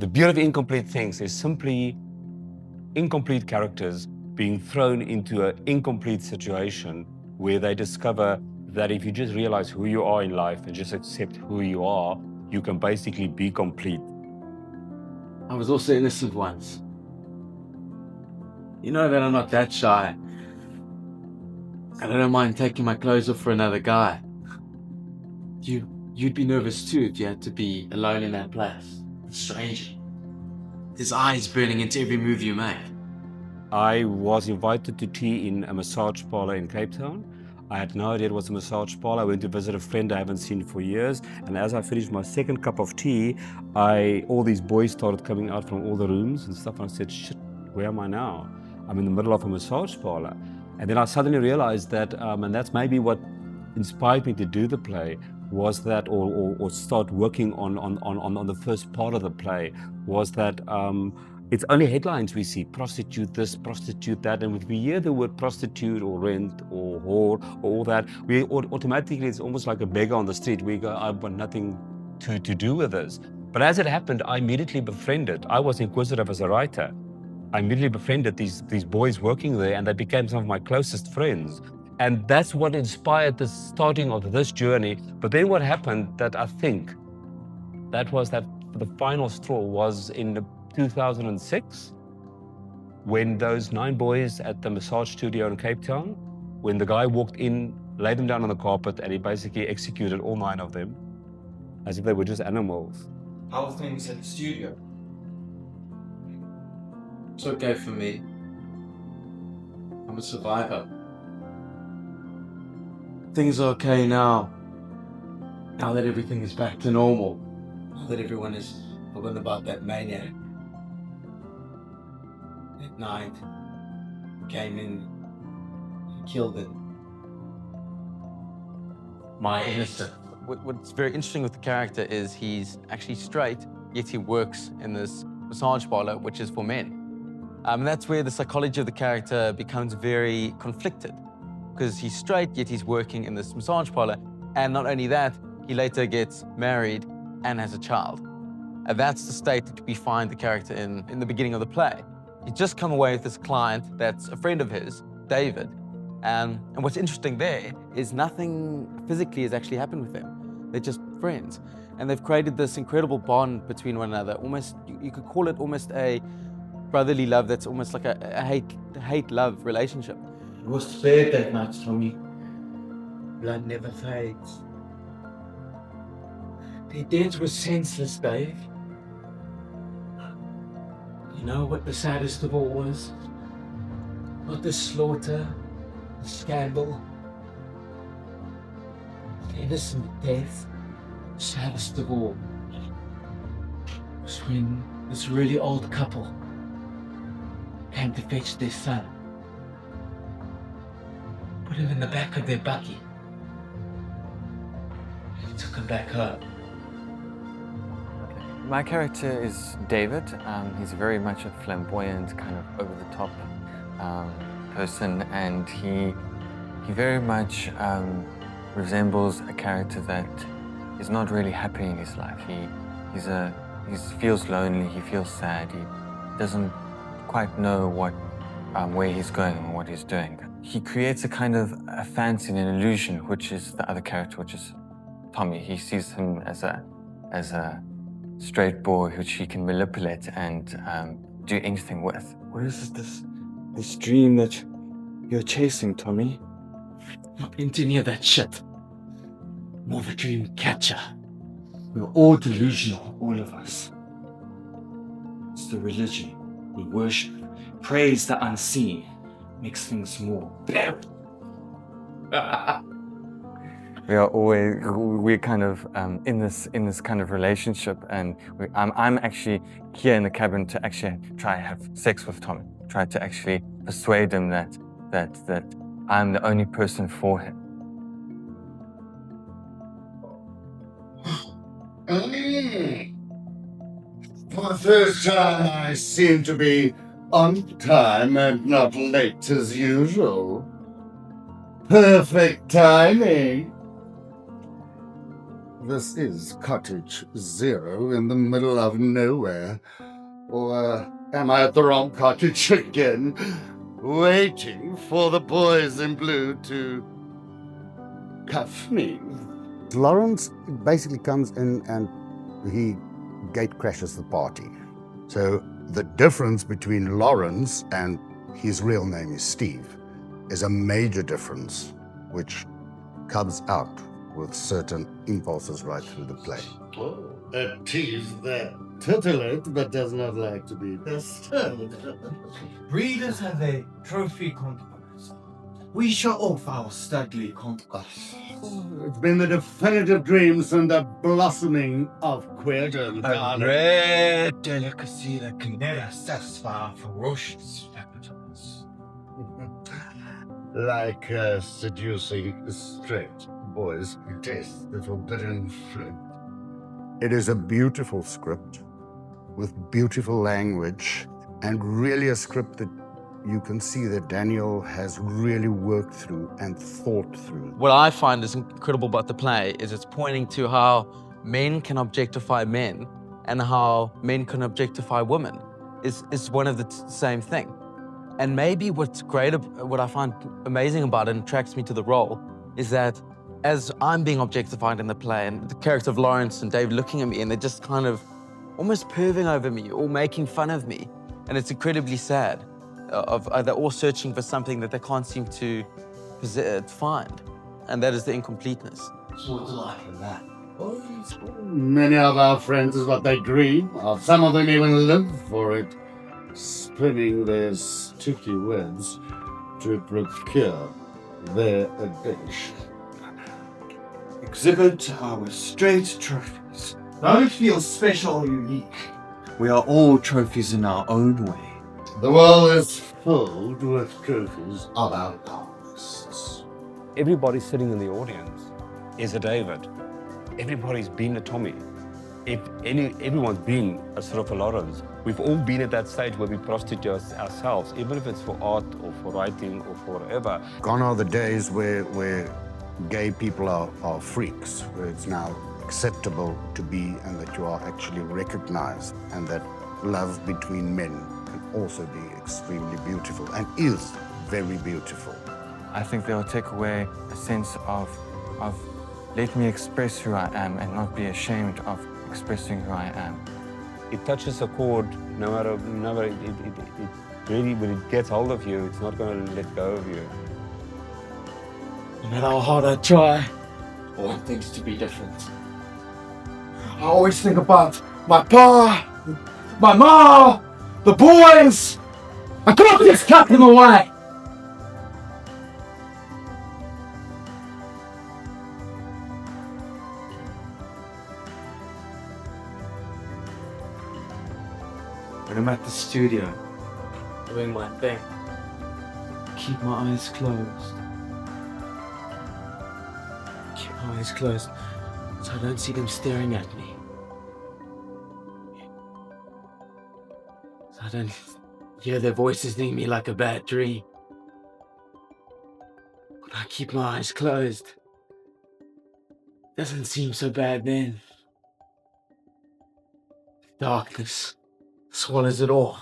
The beauty of incomplete things is simply incomplete characters being thrown into an incomplete situation where they discover that if you just realize who you are in life and just accept who you are, you can basically be complete. I was also innocent once. You know that I'm not that shy. And I don't mind taking my clothes off for another guy. You'd be nervous too if you had to be alone in that place. A stranger. His eyes burning into every move you make. I was invited to tea in a massage parlor in Cape Town. I had no idea it was a massage parlor. I went to visit a friend I haven't seen for years. And as I finished my second cup of tea, all these boys started coming out from all the rooms and stuff. And I said, shit, where am I now? I'm in the middle of a massage parlor. And then I suddenly realized that, and that's maybe what inspired me to do the play, was that, or start working on the first part of the play, was that it's only headlines we see: prostitute this, prostitute that, and if we hear the word prostitute or rent or whore or all that, we automatically, it's almost like a beggar on the street. We go, I've got nothing to do with this. But as it happened, I immediately befriended. I was inquisitive as a writer. I immediately befriended these boys working there, and they became some of my closest friends. And that's what inspired the starting of this journey. But then what happened, that I think that was that the final straw, was in 2006, when those 9 boys at the massage studio in Cape Town, when the guy walked in, laid them down on the carpet, and he basically executed all 9 of them as if they were just animals. How are things at the studio? It's okay for me. I'm a survivor. Things are okay now. Now that everything is back to normal. Now that everyone has forgotten about that maniac. At night, came in and killed it. My innocent. What's very interesting with the character is he's actually straight, yet he works in this massage parlor, which is for men. And that's where the psychology of the character becomes very conflicted, because he's straight, yet he's working in this massage parlor. And not only that, he later gets married and has a child. And that's the state that we find the character in the beginning of the play. He's just come away with this client that's a friend of his, David. And what's interesting there is nothing physically has actually happened with them. They're just friends. And they've created this incredible bond between one another. Almost, you could call it almost a brotherly love that's almost like a hate-love relationship. It was spared that much, Tommy. Blood never fades. Their deaths were senseless, Dave. You know what the saddest of all was? Not the slaughter, the scandal, the innocent death. The saddest of all was when this really old couple came to fetch their son. Put him in the back of their buggy. He took him back home. My character is David. He's very much a flamboyant, kind of over-the-top person, and he very much resembles a character that is not really happy in his life. He feels lonely, he feels sad, he doesn't quite know where he's going or what he's doing. He creates a kind of a fancy and an illusion, which is the other character, which is Tommy. He sees him as a straight boy which he can manipulate and do anything with. What is this dream that you're chasing, Tommy? Not into any of that shit. More of a dream catcher. We're all delusional, all of us. It's the religion. We worship, praise the unseen, makes things more better. We're kind of in this kind of relationship, and I'm actually here in the cabin to actually try and have sex with Tommy. Try to actually persuade him that I'm the only person for him. For the first time, I seem to be on time and not late as usual. Perfect timing. this is Cottage Zero in the middle of nowhere. Or am I at the wrong cottage again? Waiting for the boys in blue to cuff me. Lawrence basically comes in and he gate crashes the party. So the difference between Lawrence and his real name is Steve is a major difference which comes out with certain impulses right through the play. Oh, a tease that titillate but does not like to be disturbed. Readers have a trophy compromise. We show off our studly conquest. It's been the definitive dream since the blossoming of queerdom. A rare delicacy that can never satisfy our ferocious appetites. Like seducing straight boys who taste the forbidden fruit. It is a beautiful script with beautiful language and really a script that you can see that Daniel has really worked through and thought through. What I find is incredible about the play is it's pointing to how men can objectify men and how men can objectify women is one of the same thing. And maybe what's great, what I find amazing about it and attracts me to the role is that as I'm being objectified in the play and the character of Lawrence and Dave looking at me and they're just kind of almost perving over me or making fun of me. And it's incredibly sad. They're all searching for something that they can't seem to find. And that is the incompleteness. What's life in that? Many of our friends is what they dream of. Some of them even live for it, spinning their sticky webs to procure their addiction. Exhibit our straight trophies. Don't feel special or unique. We are all trophies in our own way. The world is filled with trophies of our past. Everybody sitting in the audience is a David. Everybody's been a Tommy. Everyone's been a sort of a Lawrence. We've all been at that stage where we prostitute ourselves, even if it's for art or for writing or for whatever. Gone are the days where gay people are freaks, where it's now acceptable to be and that you are actually recognized, and that love between men can also be extremely beautiful and is very beautiful. I think they'll take away a sense of let me express who I am and not be ashamed of expressing who I am. It touches a chord, no matter it really, when it gets hold of you, it's not going to let go of you. No matter how hard I try, I want things to be different. I always think about my pa, my ma, the boys. I can't just cut them away. When I'm at the studio, doing my thing, keep my eyes closed. Keep my eyes closed so I don't see them staring at me. So I don't hear their voices leading me like a bad dream. When I keep my eyes closed, it doesn't seem so bad then. Darkness swallows it all.